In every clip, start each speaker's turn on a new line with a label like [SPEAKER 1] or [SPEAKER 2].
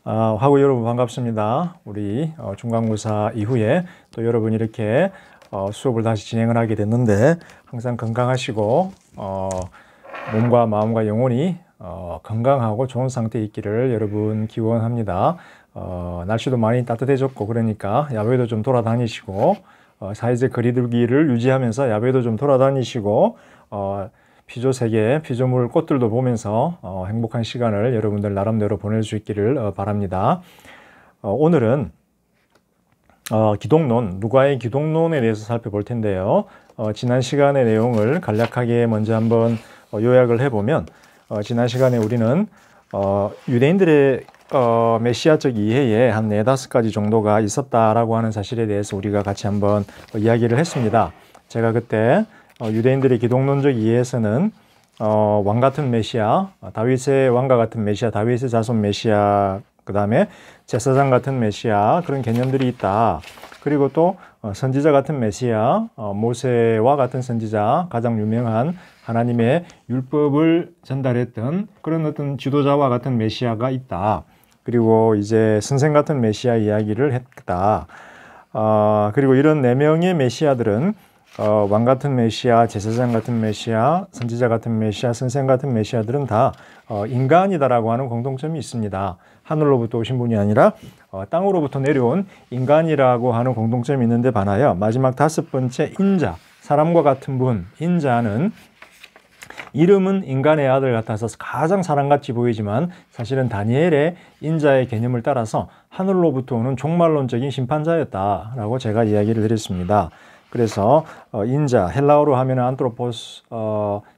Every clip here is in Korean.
[SPEAKER 1] 화구 여러분 반갑습니다. 우리 중간고사 이후에 또 여러분 이렇게 수업을 다시 진행을 하게 됐는데 항상 건강하시고 몸과 마음과 영혼이 건강하고 좋은 상태에 있기를 여러분 기원합니다. 날씨도 많이 따뜻해졌고 그러니까 야외도 좀 돌아다니시고 사회적 거리두기를 유지하면서 야외도 좀 돌아다니시고 피조세계, 피조물 꽃들도 보면서 행복한 시간을 여러분들 나름대로 보낼 수 있기를 바랍니다. 오늘은 기독론, 누가의 기독론에 대해서 살펴볼 텐데요. 지난 시간의 내용을 간략하게 먼저 한번 요약을 해보면 지난 시간에 우리는 유대인들의 메시아적 이해에 한 4-5가지 정도가 있었다라고 하는 사실에 대해서 우리가 같이 한번 이야기를 했습니다. 제가 그때 유대인들의 기독론적 이해에서는 왕 같은 메시아, 다윗의 왕과 같은 메시아, 다윗의 자손 메시아, 그 다음에 제사장 같은 메시아, 그런 개념들이 있다. 그리고 또 선지자 같은 메시아, 모세와 같은 선지자, 가장 유명한 하나님의 율법을 전달했던 그런 어떤 지도자와 같은 메시아가 있다. 그리고 이제 선생 같은 메시아 이야기를 했다. 그리고 이런 4명의 메시아들은 왕 같은 메시아, 제사장 같은 메시아, 선지자 같은 메시아, 선생 같은 메시아들은 다 인간이다라고 하는 공통점이 있습니다. 하늘로부터 오신 분이 아니라 땅으로부터 내려온 인간이라고 하는 공통점이 있는데 반하여 마지막 5번째 인자, 사람과 같은 분, 인자는 이름은 인간의 아들 같아서 가장 사람같이 보이지만 사실은 다니엘의 인자의 개념을 따라서 하늘로부터 오는 종말론적인 심판자였다라고 제가 이야기를 드렸습니다. 그래서 인자, 헬라어로 하면 안트로포스,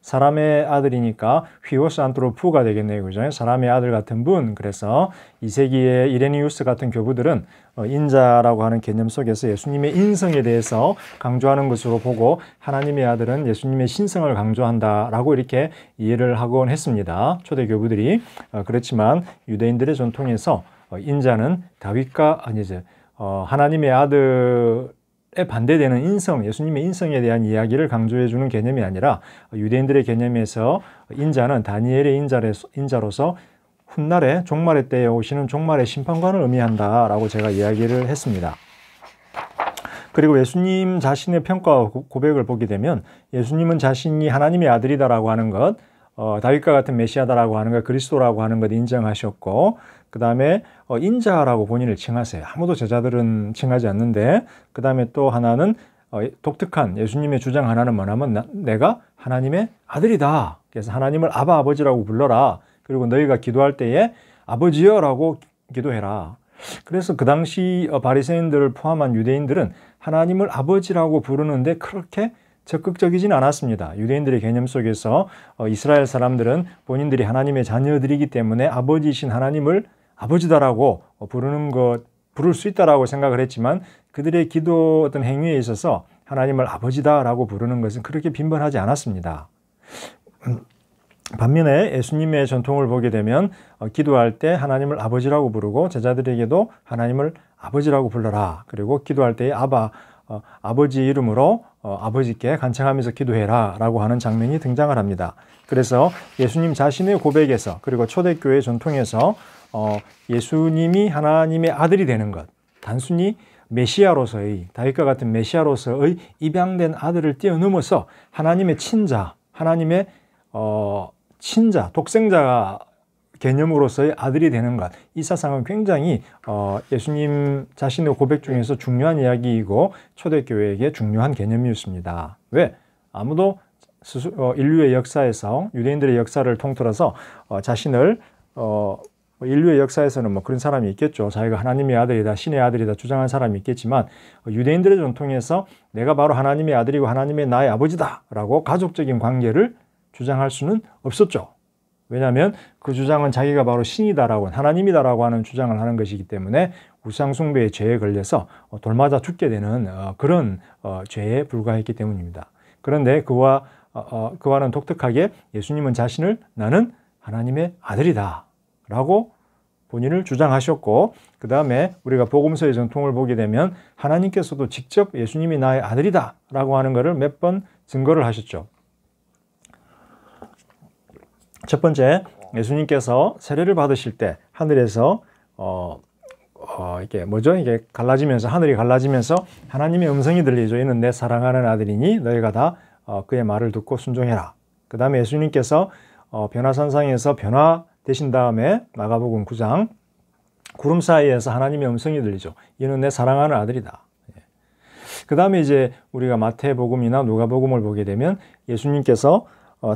[SPEAKER 1] 사람의 아들이니까 휘오스 안트로푸가 되겠네요. 그죠? 사람의 아들 같은 분. 그래서 2세기의 이레니우스 같은 교부들은 인자라고 하는 개념 속에서 예수님의 인성에 대해서 강조하는 것으로 보고 하나님의 아들은 예수님의 신성을 강조한다라고 이렇게 이해를 하곤 했습니다. 초대 교부들이. 그렇지만 유대인들의 전통에서 인자는 다윗과 하나님의 아들 반대되는 인성, 예수님의 인성에 대한 이야기를 강조해주는 개념이 아니라 유대인들의 개념에서 인자는 다니엘의 인자로서 훗날에 종말의 때에 오시는 종말의 심판관을 의미한다라고 제가 이야기를 했습니다. 그리고 예수님 자신의 평가와 고백을 보게 되면 예수님은 자신이 하나님의 아들이다라고 하는 것, 다윗과 같은 메시아다라고 하는 것, 그리스도라고 하는 것 인정하셨고 그 다음에 인자라고 본인을 칭하세요. 아무도 제자들은 칭하지 않는데 그 다음에 또 하나는 독특한 예수님의 주장 하나는 뭐냐면 내가 하나님의 아들이다. 그래서 하나님을 아바 아버지라고 불러라. 그리고 너희가 기도할 때에 아버지여 라고 기도해라. 그래서 그 당시 바리새인들을 포함한 유대인들은 하나님을 아버지라고 부르는데 그렇게 적극적이진 않았습니다. 유대인들의 개념 속에서 이스라엘 사람들은 본인들이 하나님의 자녀들이기 때문에 아버지이신 하나님을 아버지다라고 부를 수 있다라고 생각을 했지만 그들의 기도 어떤 행위에 있어서 하나님을 아버지다라고 부르는 것은 그렇게 빈번하지 않았습니다. 반면에 예수님의 전통을 보게 되면 기도할 때 하나님을 아버지라고 부르고 제자들에게도 하나님을 아버지라고 불러라. 그리고 기도할 때에 아버지 이름으로 아버지께 간청하면서 기도해라 라고 하는 장면이 등장을 합니다. 그래서 예수님 자신의 고백에서 그리고 초대교회 전통에서 예수님이 하나님의 아들이 되는 것, 단순히 메시아로서의 다윗과 같은 메시아로서의 입양된 아들을 뛰어넘어서 하나님의 친자, 하나님의 친자, 독생자 개념으로서의 아들이 되는 것, 이 사상은 굉장히 예수님 자신의 고백 중에서 중요한 이야기이고 초대교회에게 중요한 개념이었습니다. 왜? 아무도 인류의 역사에서 유대인들의 역사를 통틀어서 자신을 인류의 역사에서는 뭐 그런 사람이 있겠죠. 자기가 하나님의 아들이다, 신의 아들이다 주장한 사람이 있겠지만 유대인들의 전통에서 내가 바로 하나님의 아들이고 하나님의 나의 아버지다 라고 가족적인 관계를 주장할 수는 없었죠. 왜냐하면 그 주장은 자기가 바로 신이다라고 하나님이다라고 하는 주장을 하는 것이기 때문에 우상숭배의 죄에 걸려서 돌맞아 죽게 되는 그런 죄에 불과했기 때문입니다. 그런데 그와는 독특하게 예수님은 자신을 나는 하나님의 아들이다 라고 본인을 주장하셨고 그 다음에 우리가 복음서의 전통을 보게 되면 하나님께서도 직접 예수님이 나의 아들이다 라고 하는 것을 몇 번 증거를 하셨죠. 첫 번째, 예수님께서 세례를 받으실 때 하늘에서 이게 뭐죠? 이게 갈라지면서, 하늘이 갈라지면서 하나님의 음성이 들리죠. 이는 내 사랑하는 아들이니 너희가 다 그의 말을 듣고 순종해라. 그 다음에 예수님께서 변화산상에서 변화되신 다음에 마가복음 9장 구름 사이에서 하나님의 음성이 들리죠. 이는 내 사랑하는 아들이다. 그 다음에 이제 우리가 마태복음이나 누가복음을 보게 되면 예수님께서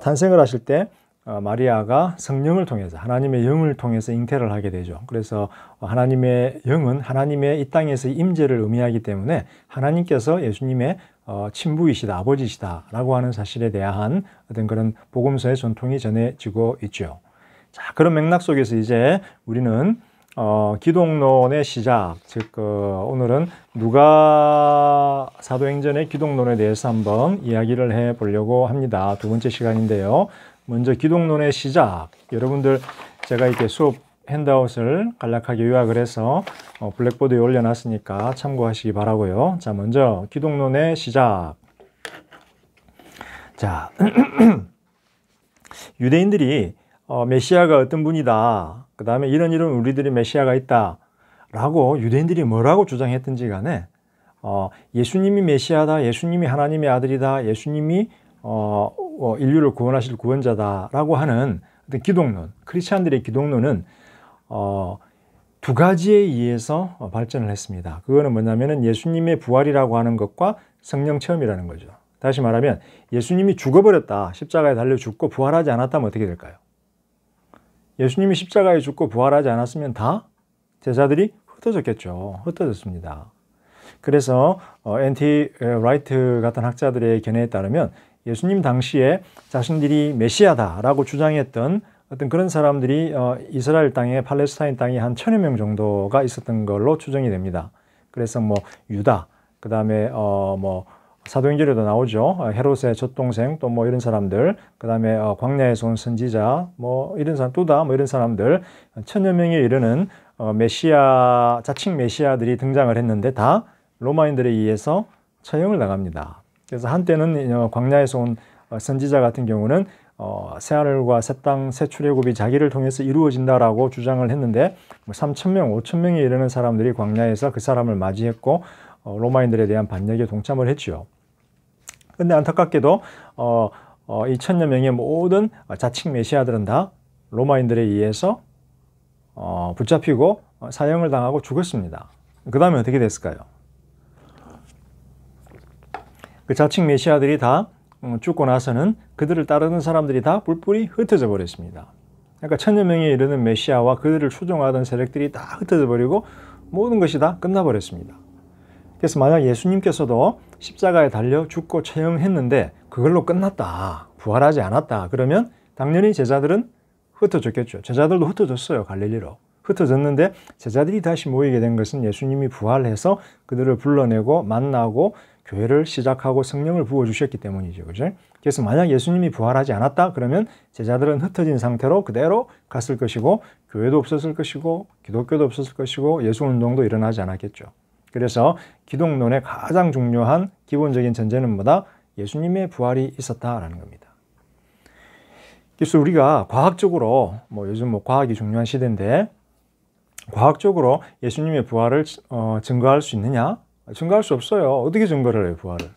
[SPEAKER 1] 탄생을 하실 때 마리아가 성령을 통해서 하나님의 영을 통해서 잉태를 하게 되죠. 그래서 하나님의 영은 하나님의 이 땅에서의 임재를 의미하기 때문에 하나님께서 예수님의 친부이시다, 아버지시다 라고 하는 사실에 대한 어떤 그런 복음서의 전통이 전해지고 있죠. 자, 그런 맥락 속에서 이제 우리는 기독론의 시작, 즉 오늘은 누가 사도행전의 기독론에 대해서 한번 이야기를 해보려고 합니다. 두 번째 시간인데요. 먼저 기독론의 시작, 여러분들 제가 이렇게 수업 핸드아웃을 간략하게 요약을 해서 블랙보드에 올려놨으니까 참고하시기 바라고요. 자, 먼저 기독론의 시작. 자, 유대인들이 메시아가 어떤 분이다, 그 다음에 이런 우리들이 메시아가 있다 라고 유대인들이 뭐라고 주장했든지 간에 예수님이 메시아다, 예수님이 하나님의 아들이다, 예수님이 인류를 구원하실 구원자다 라고 하는 어떤 기독론, 크리스찬들의 기독론은 두 가지에 의해서 발전을 했습니다. 그거는 뭐냐면은 예수님의 부활이라고 하는 것과 성령 체험이라는 거죠. 다시 말하면 예수님이 죽어버렸다, 십자가에 달려 죽고 부활하지 않았다면 어떻게 될까요? 예수님이 십자가에 죽고 부활하지 않았으면 다 제자들이 흩어졌겠죠. 흩어졌습니다. 그래서 N.T. 라이트 같은 학자들의 견해에 따르면 예수님 당시에 자신들이 메시아다라고 주장했던 어떤 그런 사람들이 이스라엘 땅에, 팔레스타인 땅에 한 1000여 명 정도가 있었던 걸로 추정이 됩니다. 그래서 뭐 유다, 그 다음에 뭐 사도행전에도 나오죠. 헤롯의 젖동생, 또 뭐 이런 사람들, 그 다음에 광야에서 온 선지자, 뭐 이런 사람, 또다 뭐 이런 사람들 1000여 명에 이르는 메시아, 자칭 메시아들이 등장을 했는데 다 로마인들에 의해서 처형을 당합니다. 그래서 한때는 광야에서 온 선지자 같은 경우는 새하늘과 새 땅, 새 출애굽이 자기를 통해서 이루어진다라고 주장을 했는데 3,000명, 5,000명에 이르는 사람들이 광야에서 그 사람을 맞이했고 로마인들에 대한 반역에 동참을 했죠. 근데 안타깝게도 이 1000여 명의 모든 자칭 메시아들은 다 로마인들에 의해서 붙잡히고 사형을 당하고 죽었습니다. 그 다음에 어떻게 됐을까요? 그 자칭 메시아들이 다 죽고 나서는 그들을 따르는 사람들이 다 뿔뿔이 흩어져 버렸습니다. 그러니까 1000여 명에 이르는 메시아와 그들을 추종하던 세력들이 다 흩어져 버리고 모든 것이 다 끝나버렸습니다. 그래서 만약 예수님께서도 십자가에 달려 죽고 처형했는데 그걸로 끝났다, 부활하지 않았다, 그러면 당연히 제자들은 흩어졌겠죠. 제자들도 흩어졌어요. 갈릴리로 흩어졌는데 제자들이 다시 모이게 된 것은 예수님이 부활해서 그들을 불러내고 만나고 교회를 시작하고 성령을 부어주셨기 때문이죠. 그죠? 그래서 만약 예수님이 부활하지 않았다 그러면 제자들은 흩어진 상태로 그대로 갔을 것이고 교회도 없었을 것이고 기독교도 없었을 것이고 예수운동도 일어나지 않았겠죠. 그래서 기독론의 가장 중요한 기본적인 전제는 뭐다? 예수님의 부활이 있었다라는 겁니다. 그래서 우리가 과학적으로 요즘 과학이 중요한 시대인데 과학적으로 예수님의 부활을 증거할 수 있느냐? 증거할 수 없어요. 어떻게 증거를 해요, 부활을?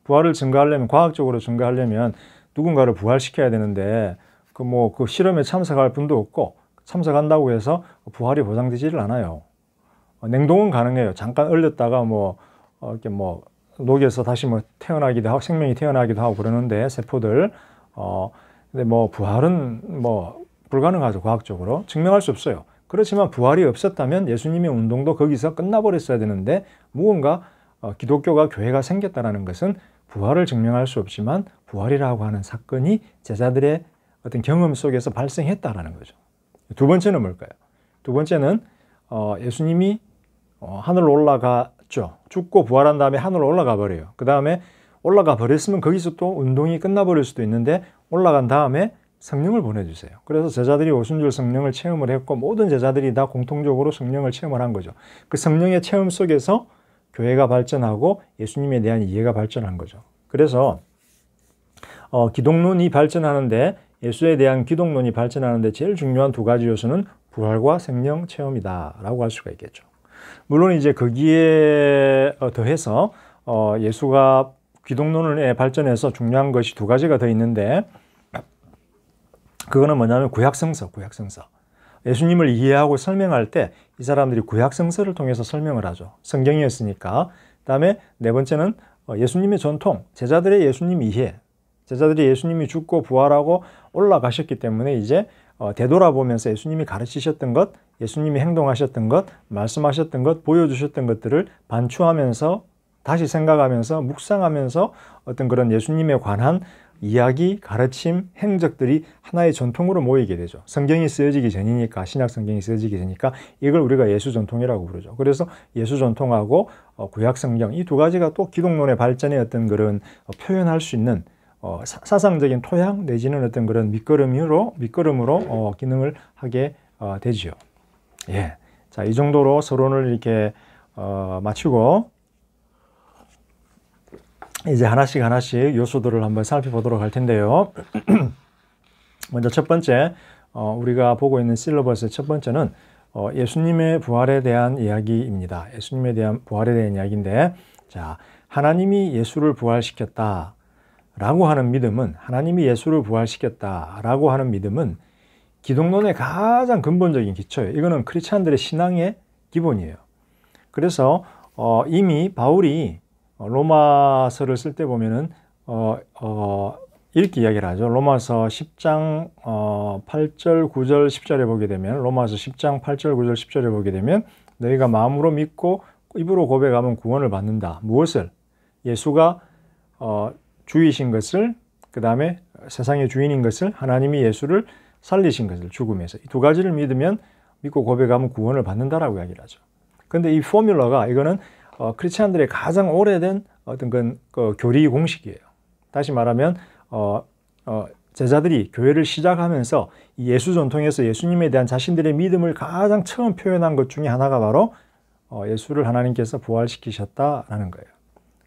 [SPEAKER 1] 부활을 증거하려면, 과학적으로 증거하려면 누군가를 부활시켜야 되는데 그 실험에 참석할 분도 없고 참석한다고 해서 부활이 보장되지를 않아요. 냉동은 가능해요. 잠깐 얼렸다가 이렇게 녹여서 다시 태어나기도 하고 생명이 태어나기도 하고 그러는데 세포들. 근데 부활은 불가능하죠. 과학적으로 증명할 수 없어요. 그렇지만 부활이 없었다면 예수님의 운동도 거기서 끝나버렸어야 되는데 무언가 기독교가 교회가 생겼다는 것은 부활을 증명할 수 없지만 부활이라고 하는 사건이 제자들의 어떤 경험 속에서 발생했다라는 거죠. 두 번째는 뭘까요? 두 번째는 예수님이 하늘로 올라갔죠. 죽고 부활한 다음에 하늘로 올라가 버려요. 그 다음에 올라가 버렸으면 거기서 또 운동이 끝나버릴 수도 있는데 올라간 다음에 성령을 보내주세요. 그래서 제자들이 오순절 성령을 체험을 했고 모든 제자들이 다 공통적으로 성령을 체험을 한 거죠. 그 성령의 체험 속에서 교회가 발전하고 예수님에 대한 이해가 발전한 거죠. 그래서 기독론이 발전하는데 예수에 대한 기독론이 발전하는데 제일 중요한 두 가지 요소는 부활과 생명 체험이다라고 할 수가 있겠죠. 물론 이제 거기에 더해서 예수가 기독론을 발전해서 중요한 것이 두 가지가 더 있는데, 그거는 뭐냐면 구약성서. 예수님을 이해하고 설명할 때 이 사람들이 구약성서를 통해서 설명을 하죠. 성경이었으니까. 그다음에 네 번째는 예수님의 전통, 제자들의 예수님 이해. 제자들이 예수님이 죽고 부활하고 올라가셨기 때문에 이제 되돌아보면서 예수님이 가르치셨던 것, 예수님이 행동하셨던 것, 말씀하셨던 것, 보여주셨던 것들을 반추하면서 다시 생각하면서 묵상하면서 어떤 그런 예수님에 관한 이야기, 가르침, 행적들이 하나의 전통으로 모이게 되죠. 성경이 쓰여지기 전이니까, 신약 성경이 쓰여지기 전이니까 이걸 우리가 예수 전통이라고 부르죠. 그래서 예수 전통하고 구약 성경, 이 두 가지가 또 기독론의 발전의 어떤 그런 표현할 수 있는 사상적인 토양 내지는 어떤 그런 밑거름으로 기능을 하게 되지요. 예. 자, 이 정도로 서론을 이렇게 마치고 이제 하나씩 요소들을 한번 살펴보도록 할 텐데요. 먼저 첫 번째, 우리가 보고 있는 실러버스의 첫 번째는 예수님의 부활에 대한 이야기입니다. 예수님에 대한 부활에 대한 이야기인데, 자, 하나님이 예수를 부활시켰다 라고 하는 믿음은, 하나님이 예수를 부활시켰다라고 하는 믿음은 기독론의 가장 근본적인 기초예요. 이거는 크리스찬들의 신앙의 기본이에요. 그래서 이미 바울이 로마서를 쓸 때 보면은 이렇게 이야기를 하죠. 로마서 10장 8절, 9절, 10절에 보게 되면, 로마서 10장 8절, 9절, 10절에 보게 되면 너희가 마음으로 믿고 입으로 고백하면 구원을 받는다. 무엇을? 예수가 주이신 것을, 그 다음에 세상의 주인인 것을, 하나님이 예수를 살리신 것을, 죽음에서. 이 두 가지를 믿고 고백하면 구원을 받는다라고 이야기를 하죠. 근데 이 포뮬러가, 이거는 크리스찬들의 가장 오래된 어떤 교리 공식이에요. 다시 말하면 제자들이 교회를 시작하면서 이 예수 전통에서 예수님에 대한 자신들의 믿음을 가장 처음 표현한 것 중에 하나가 바로 예수를 하나님께서 부활시키셨다라는 거예요.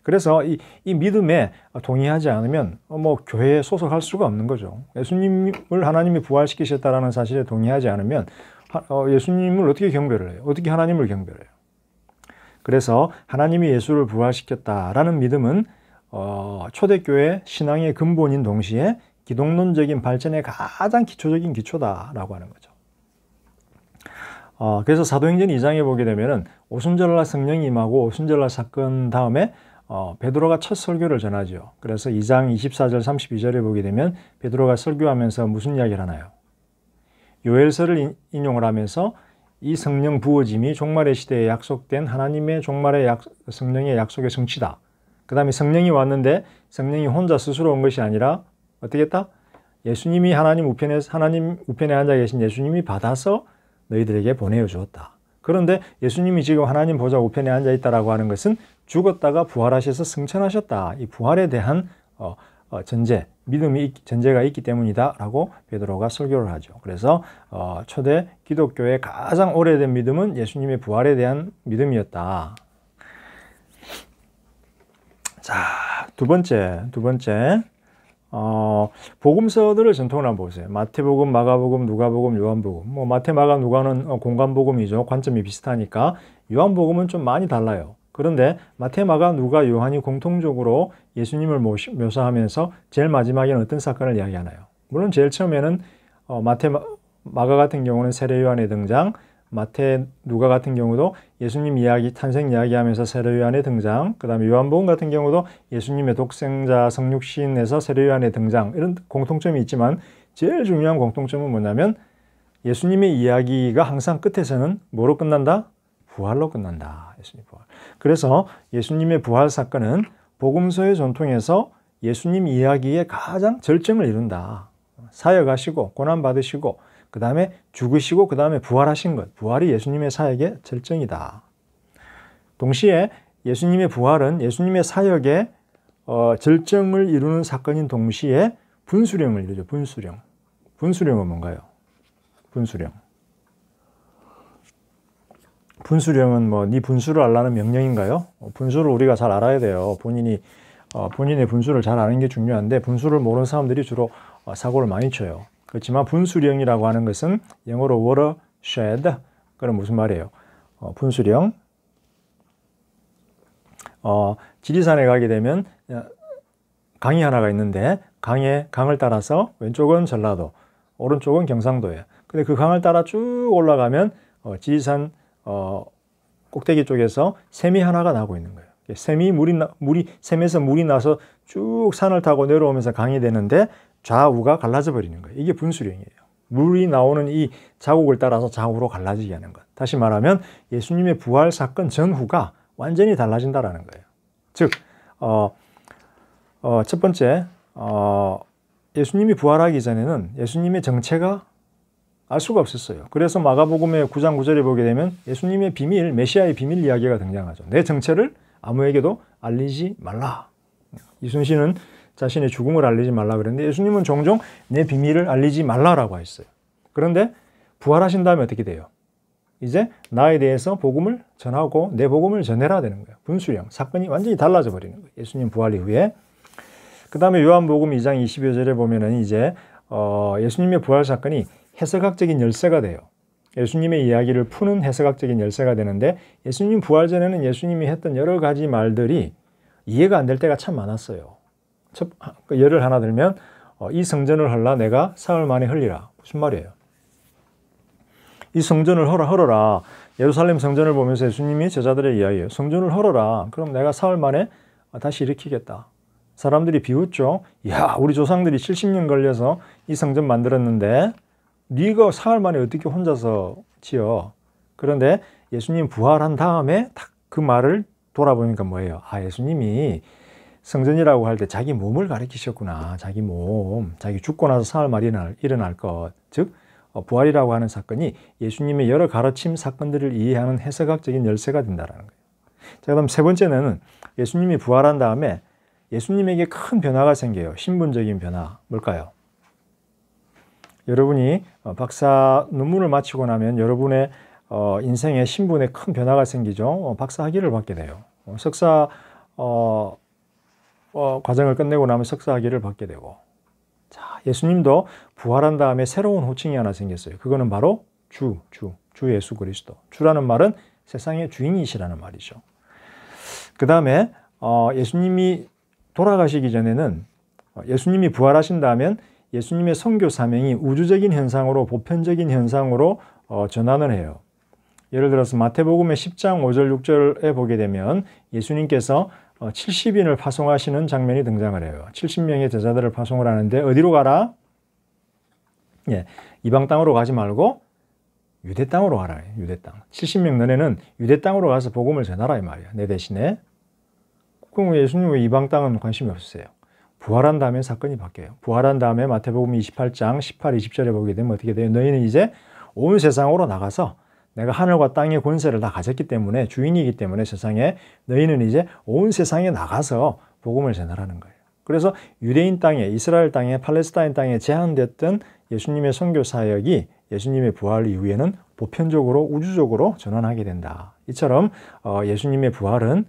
[SPEAKER 1] 그래서 이 믿음에 동의하지 않으면 교회에 소속할 수가 없는 거죠. 예수님을 하나님이 부활시키셨다라는 사실에 동의하지 않으면 예수님을 어떻게 경배를 해요? 어떻게 하나님을 경배를 해요? 그래서 하나님이 예수를 부활시켰다라는 믿음은 초대교회 신앙의 근본인 동시에 기독론적인 발전의 가장 기초적인 기초다라고 하는 거죠. 그래서 사도행전 2장에 보게 되면은 오순절날 성령이 임하고 오순절날 사건 다음에 베드로가 첫 설교를 전하죠. 그래서 2장 24절 32절에 보게 되면 베드로가 설교하면서 무슨 이야기를 하나요? 요엘서를 인용을 하면서 이 성령 부어짐이 종말의 시대에 약속된 하나님의 종말의 성령의 약속의 성취다. 그 다음에 성령이 왔는데 성령이 혼자 스스로 온 것이 아니라 어떻게 했다? 예수님이 하나님 우편에 앉아 계신 예수님이 받아서 너희들에게 보내어 주었다. 그런데 예수님이 지금 하나님 보좌 우편에 앉아 있다라고 하는 것은 죽었다가 부활하셔서 승천하셨다. 이 부활에 대한 전제가 있기 때문이다라고 베드로가 설교를 하죠. 그래서 초대 기독교의 가장 오래된 믿음은 예수님의 부활에 대한 믿음이었다. 자, 두 번째, 복음서들을 전통을 한번 보세요. 마태복음, 마가복음, 누가복음, 요한복음. 마태, 마가, 누가는 공관복음이죠. 관점이 비슷하니까. 요한복음은 좀 많이 달라요. 그런데 마태, 마가, 누가, 요한이 공통적으로 예수님을 묘사하면서 제일 마지막에는 어떤 사건을 이야기하나요? 물론 제일 처음에는 마태, 마가 같은 경우는 세례 요한의 등장, 마태, 누가 같은 경우도 예수님 이야기, 탄생 이야기하면서 세례 요한의 등장, 그 다음에 요한복음 같은 경우도 예수님의 독생자 성육신에서 세례 요한의 등장, 이런 공통점이 있지만 제일 중요한 공통점은 뭐냐면 예수님의 이야기가 항상 끝에서는 뭐로 끝난다? 부활로 끝난다. 예수님 부활. 그래서 예수님의 부활 사건은 복음서의 전통에서 예수님 이야기의 가장 절정을 이룬다. 사역하시고 고난받으시고 그 다음에 죽으시고 그 다음에 부활하신 것. 부활이 예수님의 사역의 절정이다. 동시에 예수님의 부활은 예수님의 사역의 절정을 이루는 사건인 동시에 분수령을 이루죠. 분수령. 분수령은 뭔가요? 분수령. 분수령은 네 분수를 알라는 명령인가요? 분수를 우리가 잘 알아야 돼요. 본인의 분수를 잘 아는 게 중요한데 분수를 모르는 사람들이 주로 사고를 많이 쳐요. 그렇지만 분수령이라고 하는 것은 영어로 shed. 그럼 무슨 말이에요? 분수령. 지리산에 가게 되면 강이 하나가 있는데 강을 따라서 왼쪽은 전라도, 오른쪽은 경상도예요. 근데 그 강을 따라 쭉 올라가면 지리산 꼭대기 쪽에서 샘이 하나가 나고 있는 거예요. 샘에서 물이 나서 쭉 산을 타고 내려오면서 강이 되는데 좌우가 갈라져 버리는 거예요. 이게 분수령이에요. 물이 나오는 이 자국을 따라서 좌우로 갈라지게 하는 것. 다시 말하면 예수님의 부활 사건 전후가 완전히 달라진다라는 거예요. 즉, 첫 번째, 예수님이 부활하기 전에는 예수님의 정체가 알 수가 없었어요. 그래서 마가복음의 9장 9절에 보게 되면 예수님의 비밀, 메시아의 비밀 이야기가 등장하죠. 내 정체를 아무에게도 알리지 말라. 이순신은 자신의 죽음을 알리지 말라 그랬는데 예수님은 종종 내 비밀을 알리지 말라라고 했어요. 그런데 부활하신 다음에 어떻게 돼요? 이제 나에 대해서 복음을 전하고 내 복음을 전해라 되는 거예요. 분수령, 사건이 완전히 달라져 버리는 거예요. 예수님 부활 이후에. 그 다음에 요한복음 2장 22절에 보면은 이제 예수님의 부활 사건이 해석학적인 열쇠가 돼요. 예수님의 이야기를 푸는 해석학적인 열쇠가 되는데 예수님 부활 전에는 예수님이 했던 여러 가지 말들이 이해가 안 될 때가 참 많았어요. 예를 하나 들면 이 성전을 헐라 내가 사흘 만에 흘리라. 무슨 말이에요? 이 성전을 헐어라. 예루살렘 성전을 보면서 예수님이 제자들의 이야기예요. 성전을 헐어라. 그럼 내가 사흘 만에 다시 일으키겠다. 사람들이 비웃죠. 야, 우리 조상들이 70년 걸려서 이 성전 만들었는데 네가 사흘 만에 어떻게 혼자서 지어? 그런데 예수님 부활한 다음에 딱 그 말을 돌아보니까 뭐예요? 아, 예수님이 성전이라고 할 때 자기 몸을 가리키셨구나. 자기 몸, 자기 죽고 나서 사흘 만에 일어날 것. 즉 부활이라고 하는 사건이 예수님의 여러 가르침 사건들을 이해하는 해석학적인 열쇠가 된다는 거예요. 자, 그다음 세 번째는 예수님이 부활한 다음에 예수님에게 큰 변화가 생겨요. 신분적인 변화. 뭘까요? 여러분이 박사 논문을 마치고 나면 여러분의 인생의 신분에 큰 변화가 생기죠. 박사 학위를 받게 돼요. 석사 과정을 끝내고 나면 석사 학위를 받게 되고. 자, 예수님도 부활한 다음에 새로운 호칭이 하나 생겼어요. 그거는 바로 주 예수 그리스도. 주라는 말은 세상의 주인이시라는 말이죠. 그 다음에 예수님이 돌아가시기 전에는 예수님이 부활하신 다음에 예수님의 선교 사명이 우주적인 현상으로 보편적인 현상으로 전환을 해요. 예를 들어서 마태복음의 10장 5절 6절에 보게 되면 예수님께서 70인을 파송하시는 장면이 등장을 해요. 70명의 제자들을 파송을 하는데 어디로 가라? 예, 이방 땅으로 가지 말고 유대 땅으로 가라. 유대 땅. 70명 너네는 유대 땅으로 가서 복음을 전하라 이 말이야. 내 대신에. 그럼 예수님 왜 이방 땅은 관심이 없으세요? 부활한 다음에 사건이 바뀌어요. 부활한 다음에 마태복음 28장 18, 20절에 보게 되면 어떻게 돼요? 너희는 이제 온 세상으로 나가서 내가 하늘과 땅의 권세를 다 가졌기 때문에 주인이기 때문에 세상에 너희는 이제 온 세상에 나가서 복음을 전하라는 거예요. 그래서 유대인 땅에 이스라엘 땅에 팔레스타인 땅에 제한됐던 예수님의 선교 사역이 예수님의 부활 이후에는 보편적으로 우주적으로 전환하게 된다. 이처럼 예수님의 부활은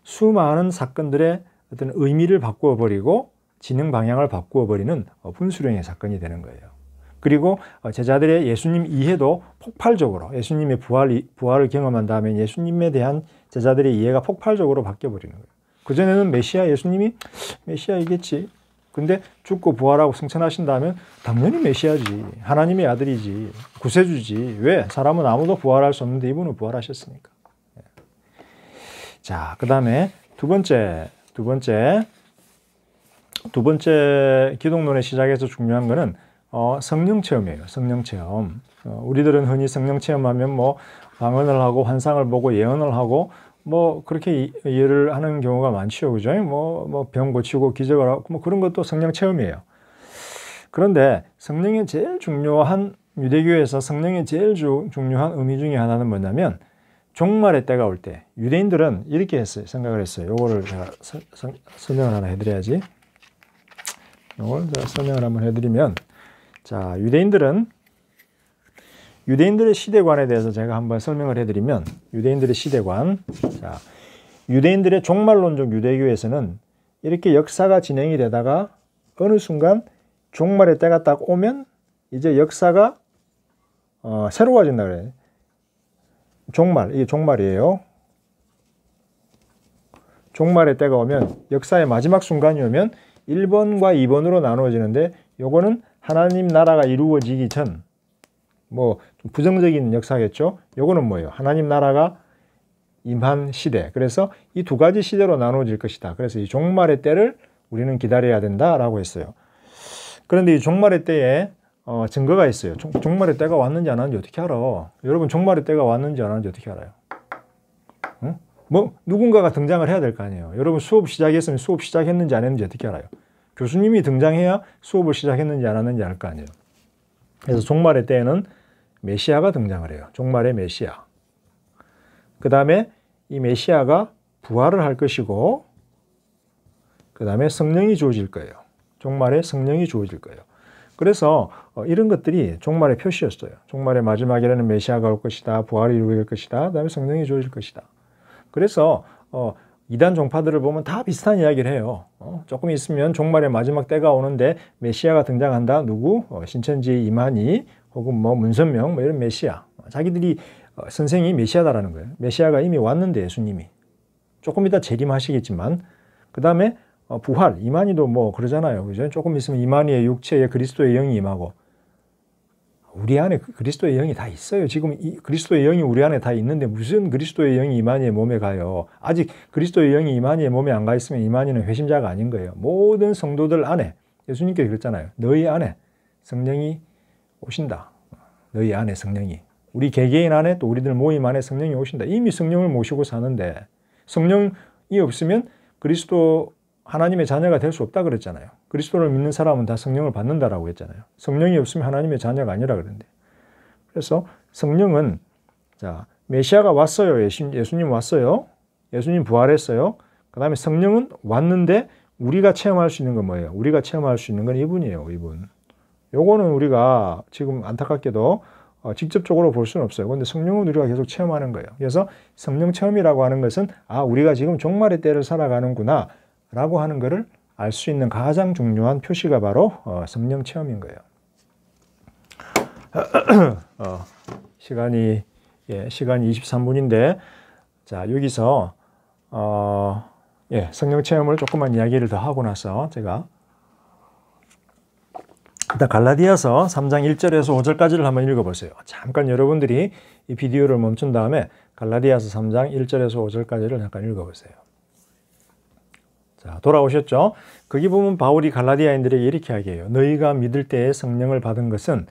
[SPEAKER 1] 수많은 사건들의 어떤 의미를 바꾸어 버리고 진행 방향을 바꾸어 버리는 분수령의 사건이 되는 거예요. 그리고 제자들의 예수님 이해도 폭발적으로 예수님의 부활을 경험한 다음에 예수님에 대한 제자들의 이해가 폭발적으로 바뀌어 버리는 거예요. 그전에는 예수님이 메시아이겠지. 근데 죽고 부활하고 승천하신 다음에 당연히 메시아지. 하나님의 아들이지. 구세주지. 왜? 사람은 아무도 부활할 수 없는데 이분은 부활하셨으니까. 자, 그 다음에 두 번째 기독론의 시작에서 중요한 거는 성령 체험이에요. 성령 체험. 우리들은 흔히 성령 체험하면 뭐 방언을 하고 환상을 보고 예언을 하고 뭐 그렇게 이해를 하는 경우가 많죠. 그죠? 뭐 병 고치고 기적을 하고 뭐 그런 것도 성령 체험이에요. 그런데 성령의 제일 중요한 유대교에서 성령의 제일 중요한 의미 중에 하나는 뭐냐면 종말의 때가 올 때 유대인들은 이렇게 생각을 했어요. 요거를 제가 설명을 하나 해드려야지. 요걸 제가 설명을 한번 해드리면 자, 유대인들의 시대관에 대해서 제가 한번 설명을 해드리면 유대인들의 시대관. 자, 유대인들의 종말론적 유대교에서는 이렇게 역사가 진행이 되다가 어느 순간 종말의 때가 딱 오면 이제 역사가 새로워진다 그래요. 종말, 이게 종말이에요. 종말의 때가 오면, 역사의 마지막 순간이 오면 1번과 2번으로 나누어지는데, 요거는 하나님 나라가 이루어지기 전, 뭐 좀 부정적인 역사겠죠. 요거는 뭐예요? 하나님 나라가 임한 시대. 그래서 이 두 가지 시대로 나누어질 것이다. 그래서 이 종말의 때를 우리는 기다려야 된다라고 했어요. 그런데 이 종말의 때에 증거가 있어요. 종말의 때가 왔는지 안 왔는지 어떻게 알아? 여러분, 종말의 때가 왔는지 안 왔는지 어떻게 알아요? 응? 뭐 누군가가 등장을 해야 될 거 아니에요. 여러분, 수업 시작했으면 수업 시작했는지 안 했는지 어떻게 알아요? 교수님이 등장해야 수업을 시작했는지 안 했는지 알 거 아니에요. 그래서 종말의 때에는 메시아가 등장을 해요. 종말의 메시아. 그 다음에 이 메시아가 부활을 할 것이고, 그 다음에 성령이 주어질 거예요. 종말에 성령이 주어질 거예요. 그래서 이런 것들이 종말의 표시였어요. 종말의 마지막에는 메시아가 올 것이다. 부활이 이루어질 것이다. 그 다음에 성령이 주어질 것이다. 그래서 이단 종파들을 보면 다 비슷한 이야기를 해요. 조금 있으면 종말의 마지막 때가 오는데 메시아가 등장한다. 누구? 신천지 이만희 혹은 뭐 문선명 뭐 이런 메시아. 자기들이 선생이 메시아다라는 거예요. 메시아가 이미 왔는데 예수님이. 조금 이따 재림하시겠지만, 그 다음에 부활, 이만희도 뭐 그러잖아요. 그죠? 조금 있으면 이만희의 육체에 그리스도의 영이 임하고, 우리 안에 그리스도의 영이 다 있어요. 지금 이 그리스도의 영이 우리 안에 다 있는데 무슨 그리스도의 영이 이만희의 몸에 가요? 아직 그리스도의 영이 이만희의 몸에 안 가 있으면 이만희는 회심자가 아닌 거예요. 모든 성도들 안에, 예수님께서 그랬잖아요. 너희 안에 성령이 오신다. 너희 안에 성령이. 우리 개개인 안에 또 우리들 모임 안에 성령이 오신다. 이미 성령을 모시고 사는데, 성령이 없으면 그리스도 하나님의 자녀가 될 수 없다 그랬잖아요. 그리스도를 믿는 사람은 다 성령을 받는다라고 했잖아요. 성령이 없으면 하나님의 자녀가 아니라 그랬는데. 그래서 성령은, 자, 메시아가 왔어요. 예수님 왔어요. 예수님 부활했어요. 그 다음에 성령은 왔는데 우리가 체험할 수 있는 건 뭐예요? 우리가 체험할 수 있는 건 이분이에요. 이분. 요거는 우리가 지금 안타깝게도 직접적으로 볼 수는 없어요. 그런데 성령은 우리가 계속 체험하는 거예요. 그래서 성령 체험이라고 하는 것은, 아, 우리가 지금 종말의 때를 살아가는구나 라고 하는 것을 알 수 있는 가장 중요한 표시가 바로 성령 체험인 거예요. 시간이 23분인데, 자, 여기서 성령 체험을 조금만 이야기를 더 하고 나서 제가 일단 갈라디아서 3장 1절에서 5절까지를 한번 읽어보세요. 잠깐 여러분들이 이 비디오를 멈춘 다음에 갈라디아서 3장 1절에서 5절까지를 잠깐 읽어보세요. 자, 돌아오셨죠? 거기 보면 바울이 갈라디아인들에게 이렇게 이야기해요. 너희가 믿을 때에 성령을 받은 것은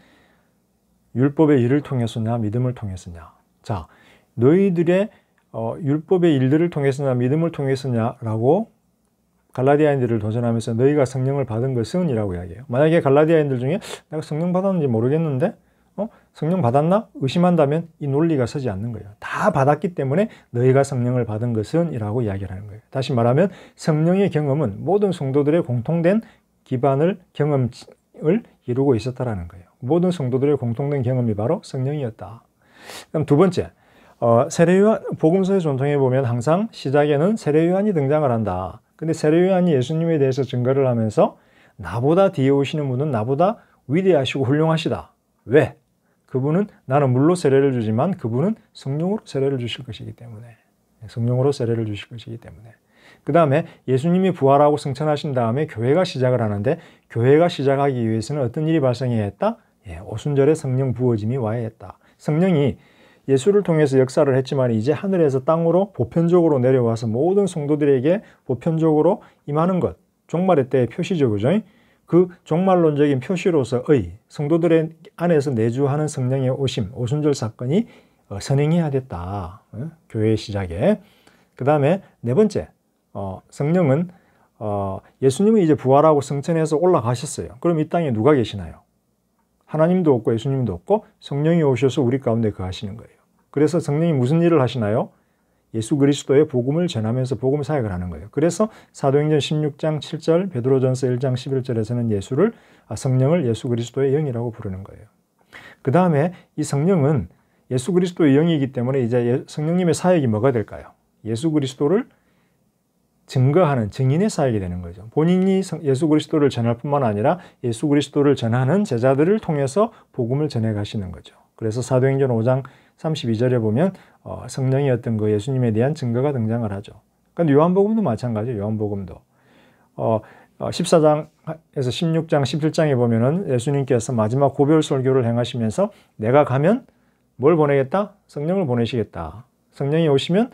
[SPEAKER 1] 율법의 일을 통해서냐 믿음을 통해서냐. 자, 너희들의 율법의 일들을 통해서냐 믿음을 통해서냐라고 갈라디아인들을 도전하면서 너희가 성령을 받은 것은 이라고 이야기해요. 만약에 갈라디아인들 중에 내가 성령 받았는지 모르겠는데 성령 받았나? 의심한다면 이 논리가 서지 않는 거예요. 다 받았기 때문에 너희가 성령을 받은 것은 이라고 이야기를 하는 거예요. 다시 말하면 성령의 경험은 모든 성도들의 공통된 기반을 경험을 이루고 있었다라는 거예요. 모든 성도들의 공통된 경험이 바로 성령이었다. 그럼 두 번째, 세례요한 복음서에 전통해 보면 항상 시작에는 세례요한이 등장을 한다. 근데 세례요한이 예수님에 대해서 증거를 하면서 나보다 뒤에 오시는 분은 나보다 위대하시고 훌륭하시다. 왜? 그분은 나는 물로 세례를 주지만 그분은 성령으로 세례를 주실 것이기 때문에. 성령으로 세례를 주실 것이기 때문에. 그 다음에 예수님이 부활하고 승천하신 다음에 교회가 시작을 하는데, 교회가 시작하기 위해서는 어떤 일이 발생해야 했다? 오순절에 성령 부어짐이 와야 했다. 성령이 예수를 통해서 역사를 했지만 이제 하늘에서 땅으로 보편적으로 내려와서 모든 성도들에게 보편적으로 임하는 것. 종말의 때의 표시죠. 그죠? 그 종말론적인 표시로서의 성도들의 안에서 내주하는 성령의 오심, 오순절 사건이 선행해야 됐다. 교회의 시작에. 그 다음에 네 번째, 성령은 예수님은 이제 부활하고 승천해서 올라가셨어요. 그럼 이 땅에 누가 계시나요? 하나님도 없고 예수님도 없고 성령이 오셔서 우리 가운데 거하시는 거예요. 그래서 성령이 무슨 일을 하시나요? 예수 그리스도의 복음을 전하면서 복음 사역을 하는 거예요. 그래서 사도행전 16장 7절, 베드로전서 1장 11절에서는 성령을 예수 그리스도의 영이라고 부르는 거예요. 그 다음에 이 성령은 예수 그리스도의 영이기 때문에 이제 성령님의 사역이 뭐가 될까요? 예수 그리스도를 증거하는 증인의 사역이 되는 거죠. 본인이 예수 그리스도를 전할 뿐만 아니라 예수 그리스도를 전하는 제자들을 통해서 복음을 전해 가시는 거죠. 그래서 사도행전 5장 32절에 보면 성령이 어떤 그 예수님에 대한 증거가 등장을 하죠. 그러니까 요한복음도 마찬가지예요. 요한복음도 14장에서 16장, 17장에 보면은 예수님께서 마지막 고별 설교를 행하시면서 내가 가면 뭘 보내겠다? 성령을 보내시겠다. 성령이 오시면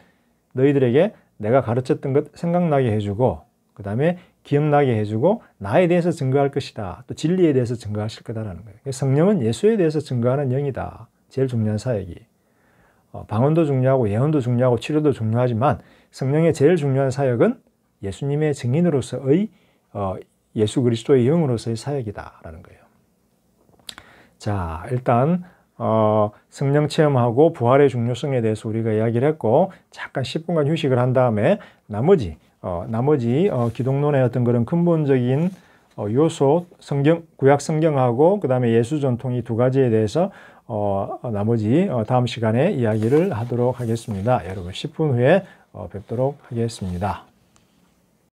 [SPEAKER 1] 너희들에게 내가 가르쳤던 것 생각나게 해주고 그 다음에 기억나게 해주고 나에 대해서 증거할 것이다. 또 진리에 대해서 증거하실 거다라는 거예요. 성령은 예수에 대해서 증거하는 영이다. 제일 중요한 사역이. 방언도 중요하고 예언도 중요하고 치료도 중요하지만 성령의 제일 중요한 사역은 예수님의 증인으로서의 예수 그리스도의 영으로서의 사역이다라는 거예요. 자, 일단 성령 체험하고 부활의 중요성에 대해서 우리가 이야기를 했고 잠깐 10분간 휴식을 한 다음에 나머지 기독론의 어떤 그런 근본적인 요소, 구약 성경하고 그 다음에 예수 전통 이 두 가지에 대해서 나머지 다음 시간에 이야기를 하도록 하겠습니다. 여러분 10분 후에 뵙도록 하겠습니다.